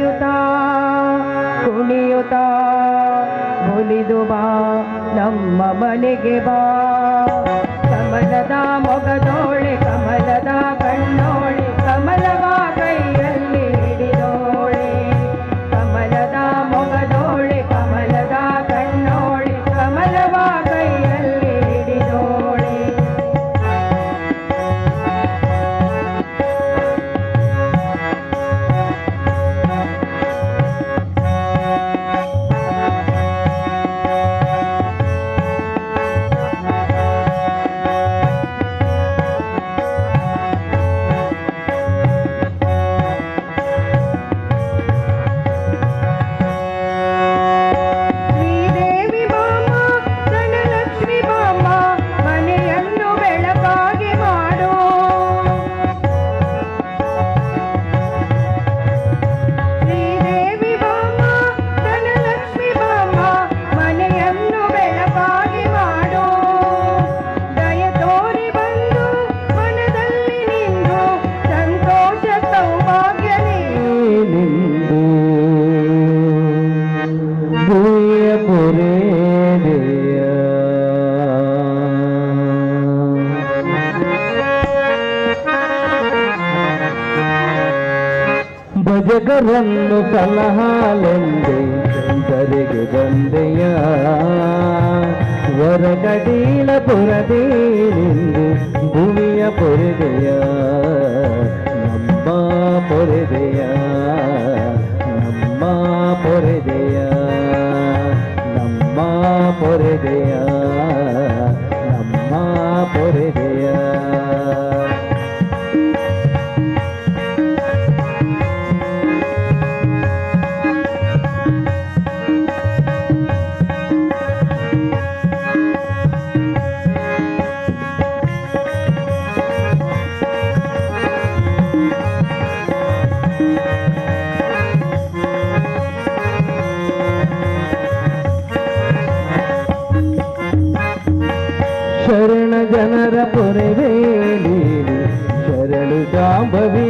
ನಡೆಯುತ್ತಾ ಕುಣಿಯುತ್ತಾ ಮುನಿದು ಬಾ ನಮ್ಮ ಮನೆಗೆ ಬಾ. ಕಮಲದ ಮೊಗದೋಳೆ ಕಮಲದ ಕಣ್ಣೋಳೆ ಕಮಲವ ಕೈಯಲ್ಲಿ ಹಿಡಿದೋಳೆ. ಕಮಲದ ಮೊಗದೋಳೆ ಕಮಲದ ಕಣ್ಣೋಳೆ ಕಮಲವ ಕೈಯಲ್ಲಿ ಹಿಡಿದೋಳೆ. ಭಜಗರನ್ನು ಸಲಹಾಲೆಂದೆ ಕರೆಗೆ ಬಂದೆಯ. ವರಗಡೀಲ ಪುರದೇನೆಂದು ಭೂಮಿಯ ಪೊರೆದೆಯ. ನಮ್ಮ ಪೊರೆದೆಯ ನಮ್ಮ ಪೊರೆದೆಯ ನಮ್ಮ ಪೊರೆದೆಯ ನಮ್ಮ ಪೊರೆದೆಯ. ಶರಣ ಜನರ ಪೊರೆವೇಲಿ ಶರಣು ಜಾಂಬವಿ.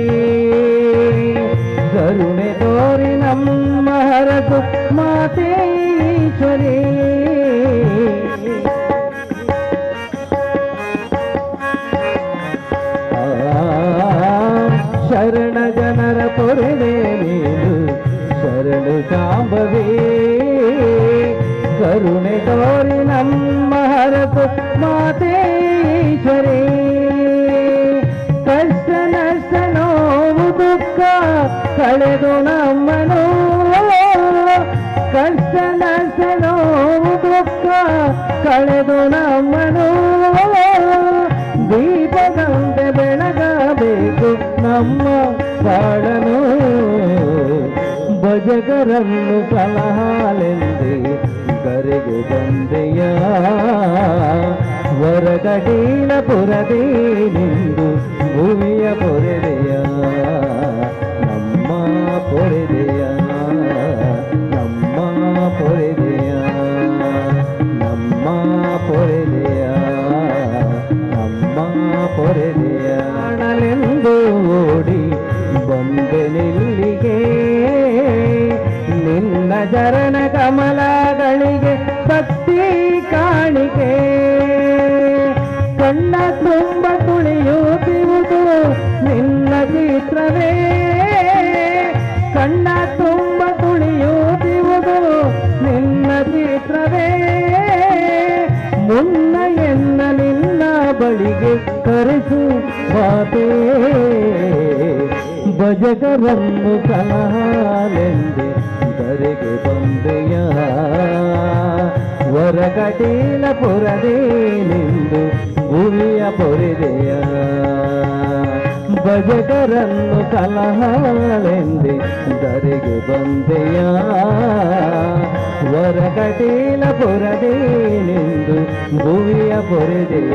ಕರುಣೆ ತೋರಿ ನಮ್ಮ ಹರಸು ಮಾತೇಶ್ವರಿ. ಶರಣ ಜನರ ಪೊರೆವೇಲಿ ಶರಣು ಜಾಂಬವಿ. ಕರುಣೆ ತೋರಿ ನಮ್ಮ ಹರಸು ಮಾತೇಶ್ವರಿ. ಕಷ್ಟ ನಷ್ಟ ನೋವು ದುಃಖ ಕಳೆದು ನಮ್ಮನು. ಕಷ್ಟ ನಷ್ಟ ನೋವು ದುಃಖ ಕಳೆದು ನಮ್ಮನು. ದೀಪದಂತೆ ಬೆಳಗಬೇಕು ನಮ್ಮ ಬಾಳನು. ಭಜಗರನ್ನು ಸಲಹಾಲೆಂದೆ ಕರೆಗೆ ಬಂದೆಯ. ವರಗಡೀಲ ಪುರದೇನೆಂದು ಭೂಮಿಯ ಪೊರೆದೆಯ. ನಮ್ಮ ಪೊರೆದೆಯ ನಮ್ಮ ಪೊರೆದೆಯ ನಮ್ಮ ಪೊರೆದೆಯ ನಮ್ಮ ಪೊರೆದೆಯ. ಕಾಣಲೆಂದು ಓಡಿ ಬಂದೆನಿಲ್ಲಿಗೆ ನಿನ್ನ ಚರಣ ಕಮಲಗಳಿಗೆ ಭಕ್ತಿ ಕಾಣಿಕೆ. ಕಣ್ಣ ತುಂಬ ತುಳಿಯುತ್ತಿರುವುದು ನಿನ್ನ ಚಿತ್ರವೇ. ಕಣ್ಣ ತುಂಬ ತುಳಿಯುತ್ತಿರುವುದು ನಿನ್ನ ಚಿತ್ರವೇ. ಮುನ್ನ ಎನ್ನ ನಿನ್ನ ಬಳಿಗೆ ಕರೆಸು ಮಾತೇ. ಭಜಗರನ್ನು ಸಲಹಾಲೆಂದೆ ಕರೆಗೆ ಬಂದೆಯ. ವರಗಡೀಲ ಪುರದೇನೆಂದು ಭೂಮಿಯ ಪೊರೆದೆಯ. ಭಜಗರನ್ನು ಸಲಹಾಲೆಂದೆ ಕರೆಗೆ ಬಂದೆಯ. ವರಗಡೀಲ ಪುರದೇನೆಂದು ಭೂಮಿಯ ಪೊರೆದೆಯ.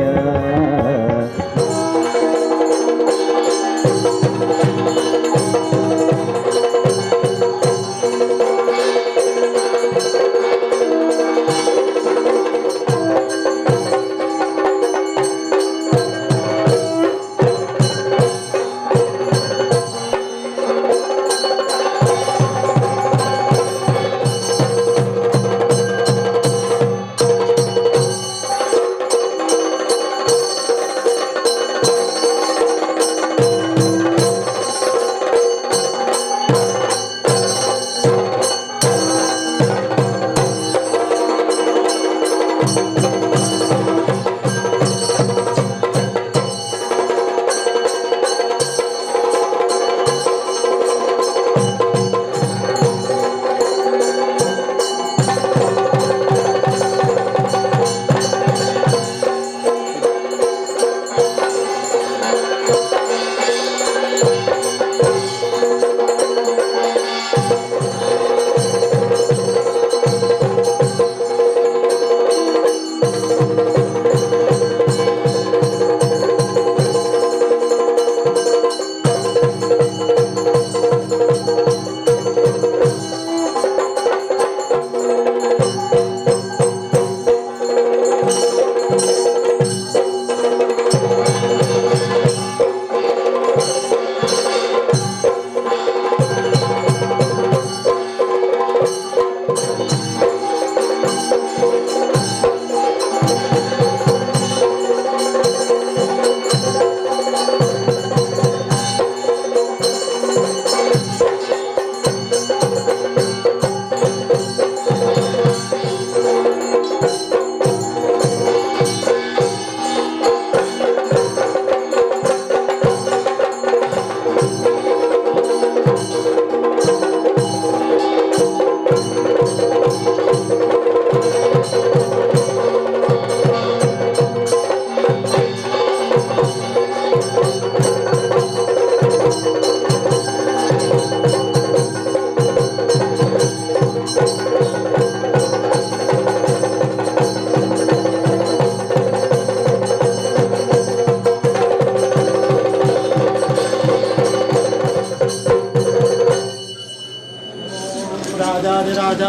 राजाधिराज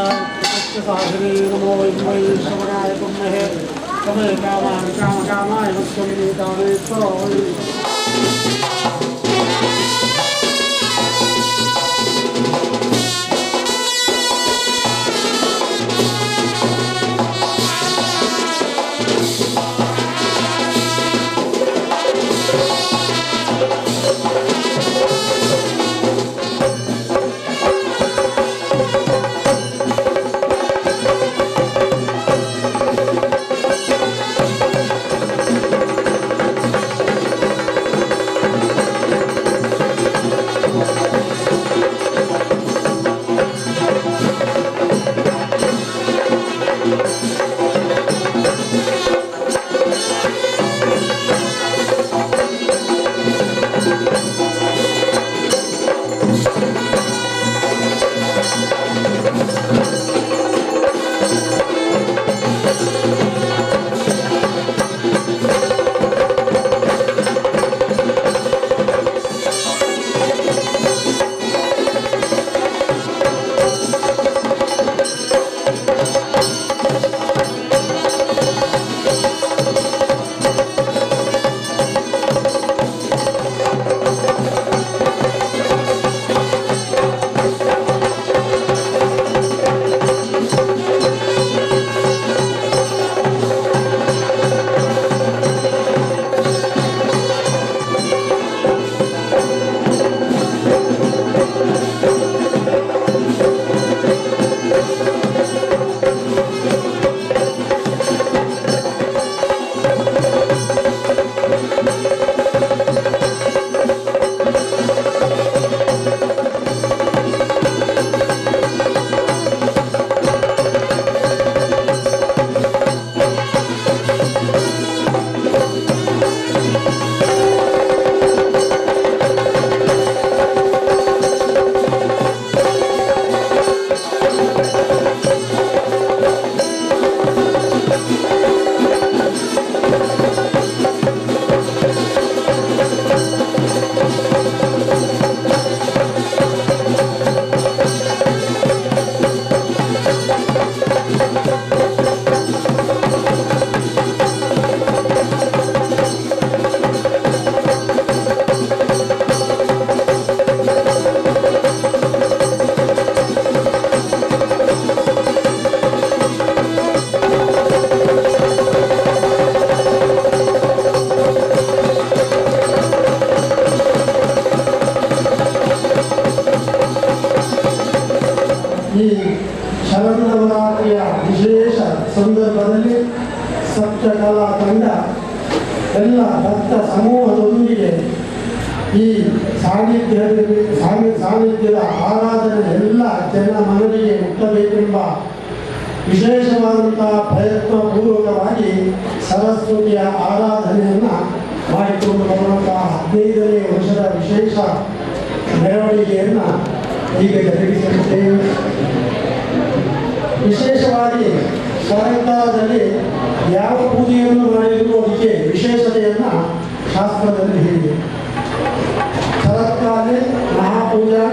साहरे नमो वै श्रवणाय कुर्महे तमे कामान् कामकामाय वक्ष्यामि कामे स्वाहा। ಈ ಶರನ್ನವರಾತ್ರಿಯ ವಿಶೇಷ ಸಂದರ್ಭದಲ್ಲಿ ಸಪ್ತಕಲಾ ತಂಡ ಎಲ್ಲ ಭಕ್ತ ಸಮೂಹದೊಂದಿಗೆ ಈ ಸಾನ್ನಿಧ್ಯದ ಆರಾಧನೆ ಎಲ್ಲ ಜನ ಮನವಿಗೆ ಮುಟ್ಟಬೇಕೆಂಬ ವಿಶೇಷವಾದಂತಹ ಪ್ರಯತ್ನಪೂರ್ವಕವಾಗಿ ಸರಸ್ವತಿಯ ಆರಾಧನೆಯನ್ನು ಮಾಡಿಕೊಂಡು ಬರುವಂತಹ 15ನೇ ವರ್ಷದ ವಿಶೇಷ ಮೆರವಣಿಗೆಯನ್ನು ಈಗ ಜರುಗಿಸುತ್ತೇವೆ. ವಿಶೇಷವಾಗಿ ಸ್ವರಂಕಾರದಲ್ಲಿ ಯಾವ ಪೂಜೆಯನ್ನು ಮಾಡಿದರೂ ಅದಕ್ಕೆ ವಿಶೇಷತೆಯನ್ನು ಶಾಸ್ತ್ರದಲ್ಲಿ ಹೇಳಿದೆ. ಶರತ್ಕಾಲೆ ಮಹಾಪೂಜಾ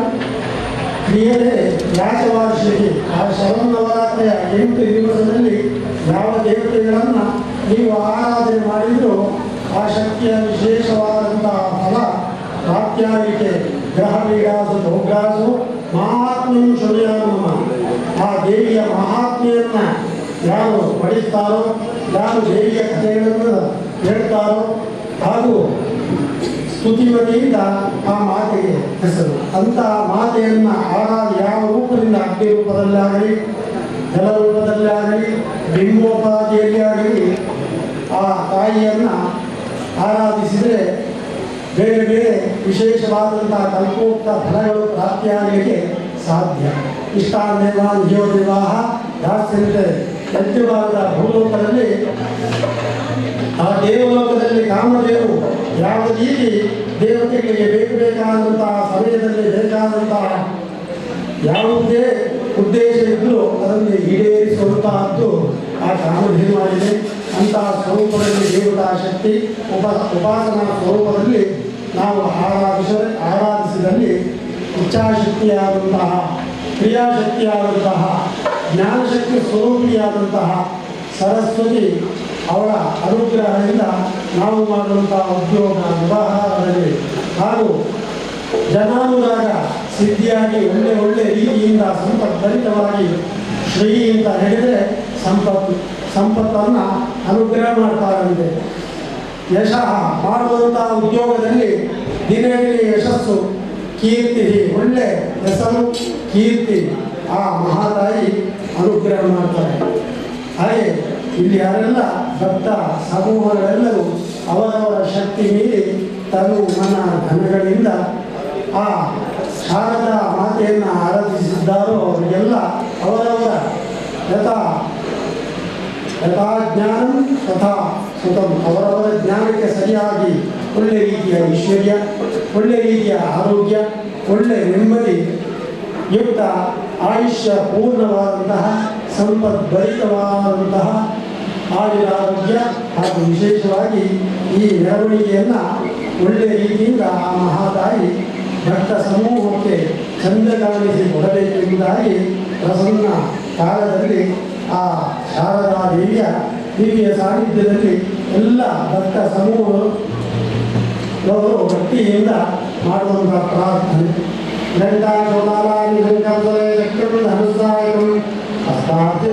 ಕ್ರಿಯೆಯೇ ವ್ಯಾಸವಾರ್ಷಿಕೆ. ಆ ಶರನ್ನವರಾತ್ರಿಯ 8 ದಿವಸದಲ್ಲಿ ಯಾವ ದೇವತೆಗಳನ್ನು ನೀವು ಆರಾಧನೆ ಮಾಡಿದರೂ ಆ ಶಕ್ತಿಯ ವಿಶೇಷವಾದಂತಹ ಫಲ ಪ್ರಾಪ್ತಿಯಾಗಿಕೆ. ಗ್ರಹ ಪೀಡಾಸು ಭೋಗಾಸು ಮಹಾತ್ಮೆಯನ್ನು ಶುಭಯಾಮ. ಆ ದೇವಿಯ ಮಹಾತ್ಮೆಯನ್ನು ಯಾರು ಪಡಿತಾರೋ, ಯಾರು ದೇವಿಯ ಕಥೆಗಳನ್ನು ಹೇಳ್ತಾರೋ ಹಾಗೂ ಸ್ತುತಿಮತಿಯಿಂದ ಆ ಮಾತೆಗೆ ಹೆಸರು. ಅಂತಹ ಮಾತೆಯನ್ನು ಯಾವ ರೂಪದಿಂದ ಅಗ್ನಿ ರೂಪದಲ್ಲಾಗಲಿ, ಜಲ ರೂಪದಲ್ಲಾಗಲಿ, ಬಿಂಬೋಪಾದಿಯಲ್ಲಿ ಆಗಲಿ ಆ ತಾಯಿಯನ್ನು ಆರಾಧಿಸಿದರೆ ಬೇರೆ ಬೇರೆ ವಿಶೇಷವಾದಂತಹ ಕಲ್ಪೋಕ್ತ ಫಲಗಳು ಪ್ರಾಪ್ತಿಯಾಗಲಿಕ್ಕೆ ಸಾಧ್ಯ. ಇಷ್ಟಾದೇವ ವಿಜಯೋದೇವಾಹ ದಾಸ್ಯಂತೆ ಸತ್ಯವಾದ ಭೂಲೋಕದಲ್ಲಿ ಆ ದೇವಲೋಕದಲ್ಲಿ ಕಾಮದೇವರು ಯಾವ ರೀತಿ ದೇವತೆಗಳಿಗೆ ಬೇಕಾದಂತಹ ಸಮಯದಲ್ಲಿ ಬೇಕಾದಂತಹ ಯಾವುದೇ ಉದ್ದೇಶ ಇದ್ದರೂ ಅದನ್ನು ಈಡೇರಿಸುವಂತಹದ್ದು ಆ ಕಾಮಧೇನುವಾಗಿದೆ. ಅಂತಹ ಸ್ವರೂಪದಲ್ಲಿ ದೇವತಾ ಶಕ್ತಿ ಉಪಾಸನಾ ಸ್ವರೂಪದಲ್ಲಿ ನಾವು ಆರಾಧಿಸಿದಲ್ಲಿ ಇಚ್ಛಾಶಕ್ತಿಯಾದಂತಹ ಕ್ರಿಯಾಶಕ್ತಿಯಾದಂತಹ ಜ್ಞಾನಶಕ್ತಿ ಸ್ವರೂಪಿಯಾದಂತಹ ಸರಸ್ವತಿ ಅವಳ ಅನುಗ್ರಹದಿಂದ ನಾವು ಮಾಡುವಂತಹ ಉದ್ಯೋಗ ವ್ಯವಹಾರದಲ್ಲಿ ಹಾಗೂ ಜನಾನುರಾಗ ಸಿದ್ಧಿಯಾಗಿ ಒಳ್ಳೆ ರೀತಿಯಿಂದ ಸಂಪದ್ಭರಿತವಾಗಿ ಶ್ರೀಯಿಂದ ಹಿಡಿದರೆ ಸಂಪತ್ತನ್ನು ಅನುಗ್ರಹ ಮಾಡ್ತಾರಂತೆ. ಯಶಃ ಮಾಡುವಂತಹ ಉದ್ಯೋಗದಲ್ಲಿ ದಿನೇ ದಿನೇ ಯಶಸ್ಸು, ಕೀರ್ತಿ, ಒಳ್ಳೆ ಹೆಸರು, ಕೀರ್ತಿ ಆ ಮಹಾತಾಯಿ ಅನುಗ್ರಹ ಮಾಡ್ತಾರೆ. ಹಾಗೆ ಇಲ್ಲಿ ಯಾರೆಲ್ಲ ಭಕ್ತ ಸಮೂಹಗಳೆಲ್ಲರೂ ಅವರವರ ಶಕ್ತಿ ಮೀರಿ ತನು ಮನ ಧನಗಳಿಂದ ಆ ಶಾರದಾ ಮಾತೆಯನ್ನು ಆರಾಧಿಸಿದ್ದಾರೋ ಅವರಿಗೆಲ್ಲ ಅವರವರ ಯಥಾ ಜ್ಞಾನ ತಥಾ ಸುತಂ, ಅವರವರ ಜ್ಞಾನಕ್ಕೆ ಸರಿಯಾಗಿ ಒಳ್ಳೆ ರೀತಿಯ ಐಶ್ವರ್ಯ, ಒಳ್ಳೆ ರೀತಿಯ ಆರೋಗ್ಯ, ಒಳ್ಳೆ ನೆಮ್ಮದಿ ಯುಕ್ತ ಆಯುಷ್ಯ ಪೂರ್ಣವಾದಂತಹ ಸಂಪದ್ಭರಿತವಾದಂತಹ ಆಯುರಾರೋಗ್ಯ ಹಾಗೂ ವಿಶೇಷವಾಗಿ ಈ ಮೆರವಣಿಗೆಯನ್ನು ಒಳ್ಳೆಯ ರೀತಿಯಿಂದ ಆ ಮಹಾತಾಯಿ ಭಕ್ತ ಸಮೂಹಕ್ಕೆ ಚಂದ ಕಾಣಿಸಿ ಕೊಡಬೇಕೆಂಬುದಾಗಿ ಪ್ರಸನ್ನ ಕಾಲದಲ್ಲಿ ಆ ಶಾರದಾ ದೇವಿಯ ದಿವ್ಯ ಸಾನ್ನಿಧ್ಯದಲ್ಲಿ ಎಲ್ಲ ಭಕ್ತ ಸಮೂಹಗಳು ಭಕ್ತಿಯಿಂದ ಮಾಡುವಂತಹ ಪ್ರಾರ್ಥನೆ. ಲಂಕಾಶೋಮಾಲಾನಿ ಸಂಕಲ್ಪನೆ ಚಕ್ರಂ ಧನುಸ್ಸಾಯಕಂ ಹಸ್ತಾತ್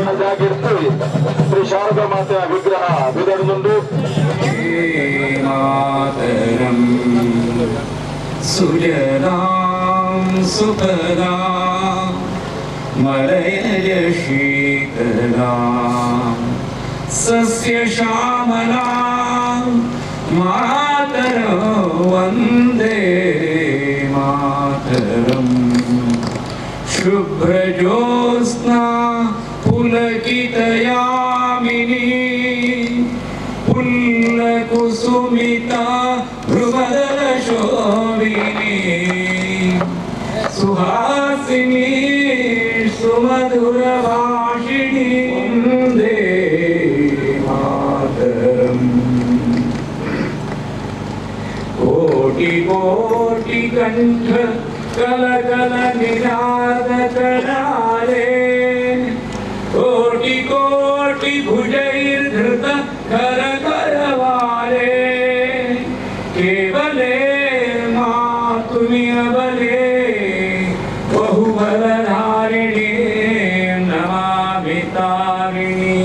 ನನ್ನ ಜಾಗೃತಿ ಶ್ರೀ ಶಾರದಾ ಮಾತೆಯ ವಿಗ್ರಹ ಬಿದರದುಂಡು ಮಾತರಂ ಸುಜಲಾಂ ಸುಫಲಾಂ ಮಲಯಜ ಶೀತಲಾಂ ಸಸ್ಯ ಶ್ಯಾಮಲಾಂ ಮಾತರಂ ವಂದೇ ಮಾತರಂ ಶುಭ್ರಜೋತ್ಸ್ನಾ ಪುಲಕಿತಯಾಮಿನಿ ಕುಸುಮಿತಾ ಭ್ರುವದಲ ಶೋಭಿನಿ ಸುಹಾಸಿನಿ ಸುಮಧುರ ಭಾಷಿಣಿ ವಂದೇ ಮಾತರಂ ಕೋಟಿ ಕೋಟಿ ಕಂಠ ಕಲ ಕಲ ನಿನಾದ ಕರಾಲೆ ಕೋಟಿ ಕೋಟಿ ಭುಜೈರ್ಧೃತ ಕರ ಕರವಾಲೆ ಕೇವಲೇ ಮಾತುಮಿ ಅಬಲೆ ಬಹುಬಲಧಾರಿಣಿ ನಮಾಮಿ ತಾರಿಣಿ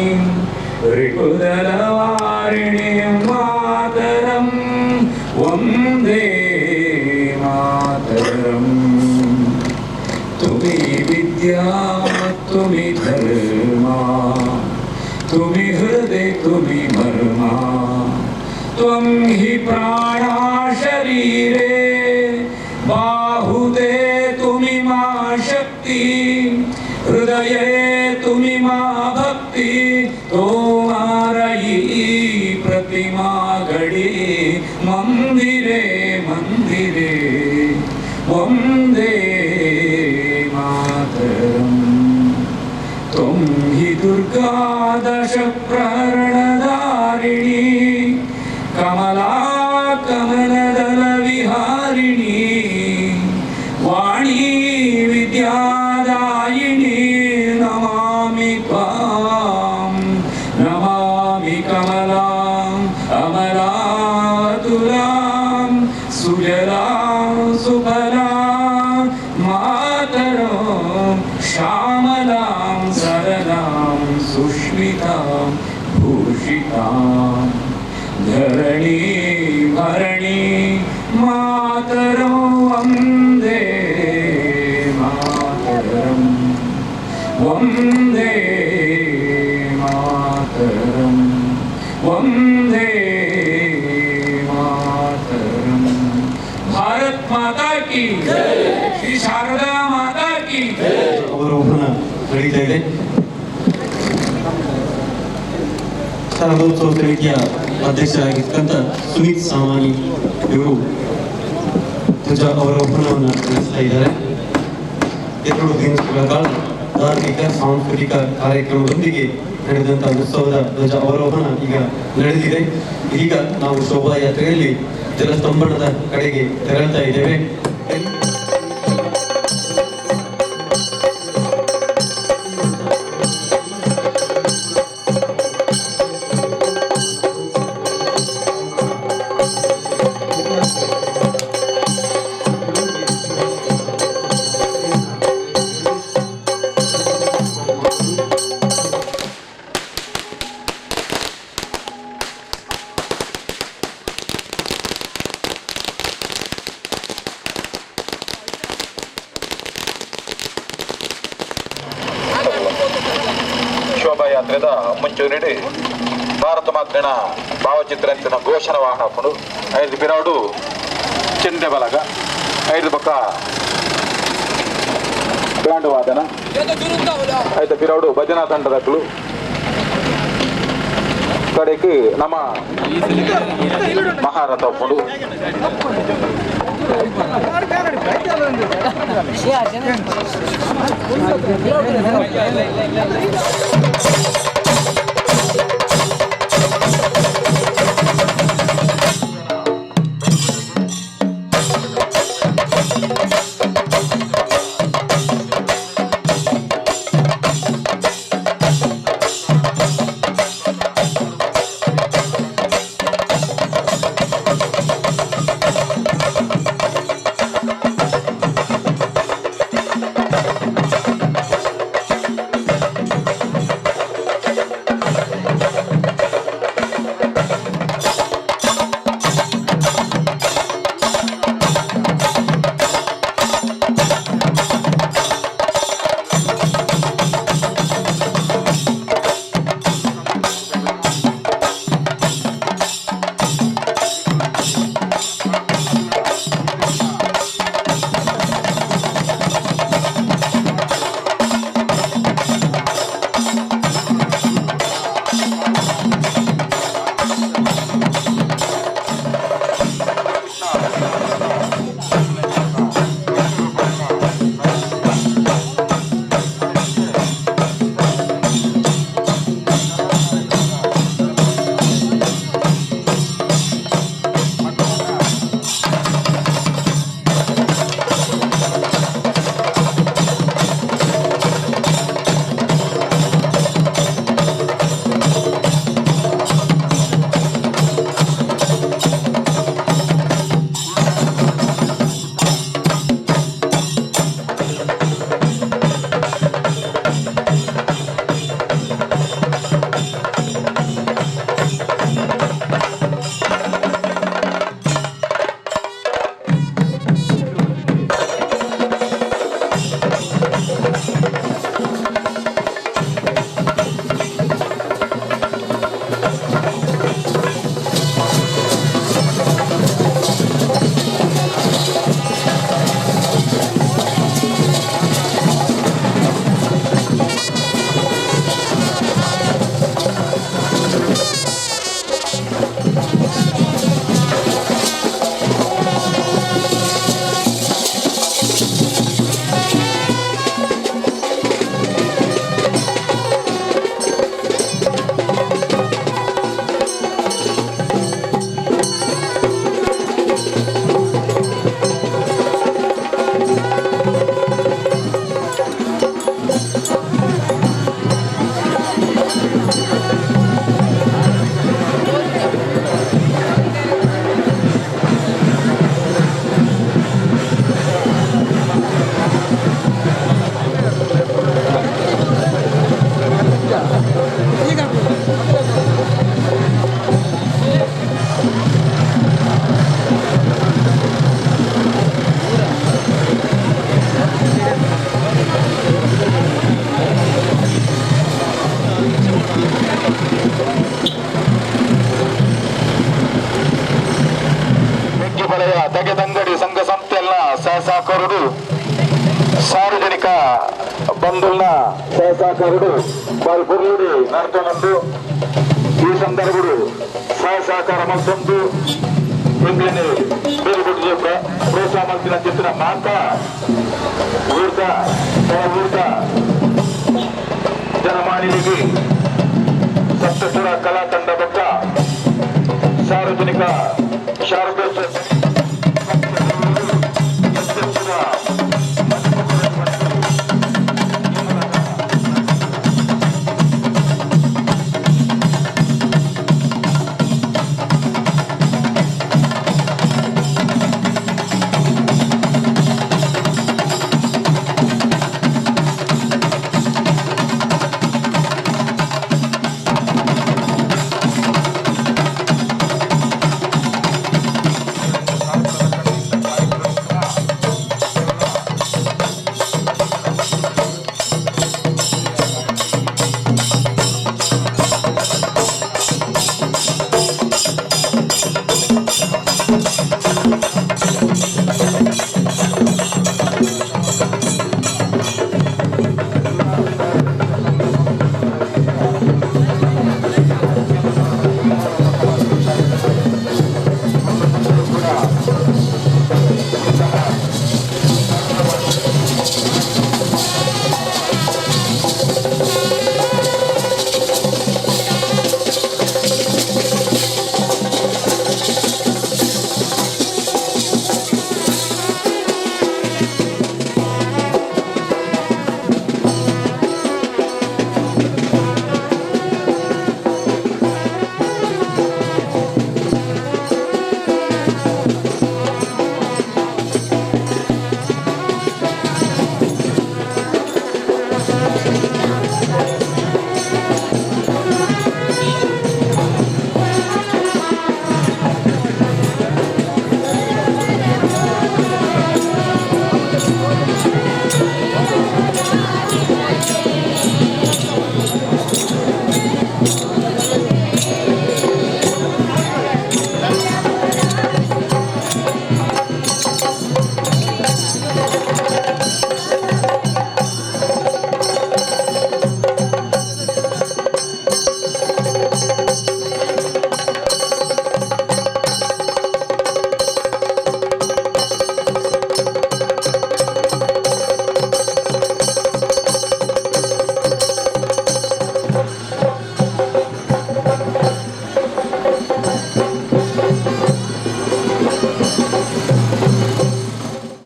ರಿಪುದಲವಾರಿಣಿ ಮಾತರಂ ವಂದೇ ಮಾತರಂ ತುಮಿ ವಿದ್ಯಾ ತುಮಿ ಧರ್ಮ ತುಮಿ ಹೃದಯ ತುಮಿ ಮರ್ಮ ತ್ವಂ ಹಿ ಪ್ರಾಣಾ ಶರೀರೆ ಬಾಹುದೇ ತುಮಿ ಮಾ ಶಕ್ತಿ ಹೃದಯೇ ತುಮಿ ಮಾ ಭಕ್ತಿ ತೋಮಾರಯಿ ಪ್ರತಿಮಾ ಗಡಿ ಮಂದಿರೆ ಮಂದಿರೆ ವಂದೇ ಮಾತರಂ ತ್ವಂ ಹಿ ದುರ್ಗಾ ದಶ ಪ್ರಹರಣಧಾರಿಣಿ ಕಮಲಾ ಕಮಲದಲ ವಿಹಾರಿಣಿ ವಾಣಿ ವಿದ್ಯಾದಾಯಿನಿ ನಮಾಮಿ ತ್ವಾಂ ನಮಾಮಿ ಕಮಲಾಂ ಅಮಲಾತುಲಾಂ ಸುಜಲಾಂ ಸುಫಲಾಂ ಮಾತರಂ ಶ್ಯಾಮಲಾಂ ಸರಳಾಂ ಸುಷ್ಮಿತಾಂ ಭೂಷಿತಾಂ ಧರಣಿ ಭರಣಿ ಮಾತರಂ ವಂದೇ ಮಾತರಂ ವಂದೇ ಮಾತರಂ ವಂದೇ ಮಾತರಂ ಭಾರತ್ ಮಾತಾ ಕಿ ಶ್ರೀ ಶಾರದಾ ಮಾತಾ ಕಿ ಅವರೋಹಣ ನಡೀತಾ ಇದೆ. ಶಾರದೋತ್ಸವ ಸಮಿತಿಯ ಅಧ್ಯಕ್ಷರಾಗಿರ್ತಕ್ಕಂಥ ಸುನೀತ್ ಸಾಮಾನಿ ಇವರು ಧ್ವಜ ಅವರೋಹಣವನ್ನು ನಡೆಸ್ತಾ ಇದ್ದಾರೆ. 2 ದಿನಗಳ ಕಾಲ ಧಾರ್ಮಿಕ ಸಾಂಸ್ಕೃತಿಕ ಕಾರ್ಯಕ್ರಮದೊಂದಿಗೆ ನಡೆದಂಥ ಉತ್ಸವದ ಧ್ವಜ ಅವರೋಹಣ ಈಗ ನಡೆದಿದೆ. ಈಗ ನಾವು ಶೋಭಾಯಾತ್ರೆಯಲ್ಲಿ ಜಲಸ್ತಂಭನದ ಕಡೆಗೆ ತೆರಳ್ತಾ ಇದ್ದೇವೆ. ಶೋಭಾಯಾತ್ರೆದ ಮುಂಚೂಣಿಡಿ ಭಾರತ ಮಾತೆನ ಭಾವಚಿತ್ರಂತಿನ ಘೋಷಣ ವಾಹನಪ್ಪಡು 5 ಪಿರಾಡು ಚೆಂಡೆ ಬಲಗ 5 ಪಕ್ಕ ಬ್ಯಾಂಡ್ ವಾದನ 5 ಪಿರಾಡು ಭಜನಾ ತಂಡದಕ್ಕಳು ಕಡೆಗೆ ನಮ್ಮ ಮಹಾರಥ ಒಪ್ಪುಡು బంధువుల సహసహకారుడు వారి పొరుడు నడుతున్నట్టు ఈ సందర్భుడు సహసహకార మద్దతు ఇంటిని పేరుకొట్టు చెప్ప ప్రోత్సాహం చెప్పిన మాత ఊర్త ಜನಮಾನಿನಿಗೆ ಸಪ್ತಸುರ ಕಲಾತಂಡ ಬಗ್ಗೆ ಸಾರ್ವಜನಿಕ ಶಾರದೋತ್ಸವ